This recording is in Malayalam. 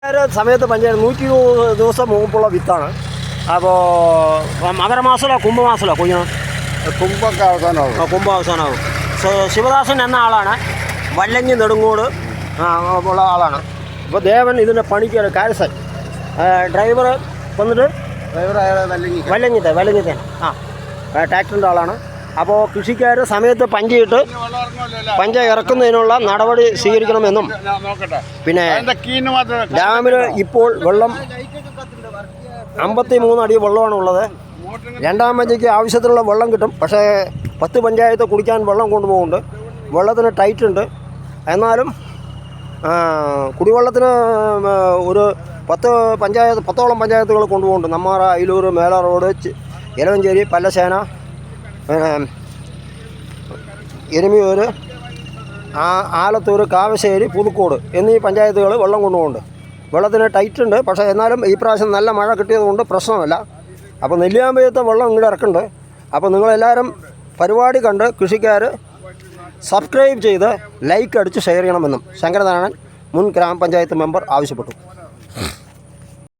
സമയത്ത് പഞ്ചായത്ത് 120 ദിവസം മുമ്പുള്ള വിത്താണ്. അപ്പോൾ മകരമാസമോ കുംഭമാസമോ കുഞ്ഞ് കുംഭമൊക്കെ അവസാനമാകും. കുംഭം അവസാനമാകും. ശിവദാസൻ എന്ന ആളാണ്, വല്ലങ്ങി നെടുങ്ങോട് ഉള്ള ആളാണ്. അപ്പോൾ ദേവൻ ഇതിൻ്റെ പണിക്ക് കാരസൻ ഡ്രൈവർ വന്നിട്ട് വല്ലങ്ങിത്തെ ട്രാക്ടറിൻ്റെ ആളാണ്. അപ്പോൾ കൃഷിക്കാർ സമയത്ത് പഞ്ച ഇറക്കുന്നതിനുള്ള നടപടി സ്വീകരിക്കണമെന്നും പിന്നെ ഡാമിൽ ഇപ്പോൾ വെള്ളം 53 അടി വെള്ളമാണ് ഉള്ളത്. രണ്ടാം പഞ്ചയ്ക്ക് ആവശ്യത്തിനുള്ള വെള്ളം കിട്ടും. പക്ഷേ 10 പഞ്ചായത്ത് കുടിക്കാൻ വെള്ളം കൊണ്ടുപോകുന്നുണ്ട്. വെള്ളത്തിന് ടൈറ്റ് ഉണ്ട്. എന്നാലും കുടിവെള്ളത്തിന് ഒരു 10ഓളം പഞ്ചായത്തുകൾ കൊണ്ടുപോകുന്നുണ്ട്. നമ്മാറ, അയിലൂർ, മേല റോഡ്, എലവഞ്ചേരി, പല്ലശ്ശേന, എരുമിയൂർ, ആലത്തൂർ, കാവശ്ശേരി, പുതുക്കോട് എന്നീ പഞ്ചായത്തുകൾ വെള്ളം കൊണ്ടുപോകുന്നുണ്ട്. വെള്ളത്തിന് ടൈറ്റ് ഉണ്ട്. പക്ഷേ എന്നാലും ഈ പ്രാവശ്യം നല്ല മഴ കിട്ടിയതുകൊണ്ട് പ്രശ്നമല്ല. അപ്പോൾ നെല്ലിയാമ്പയത്തെ വെള്ളം ഇങ്ങോട്ട് ഇറക്കുന്നുണ്ട്. അപ്പോൾ നിങ്ങളെല്ലാവരും പരിപാടി കണ്ട് കൃഷിക്കാർ സബ്സ്ക്രൈബ് ചെയ്ത് ലൈക്ക് അടിച്ച് ഷെയർ ചെയ്യണമെന്നും ശങ്കരനാരായണൻ മുൻ ഗ്രാമപഞ്ചായത്ത് മെമ്പർ ആവശ്യപ്പെട്ടു.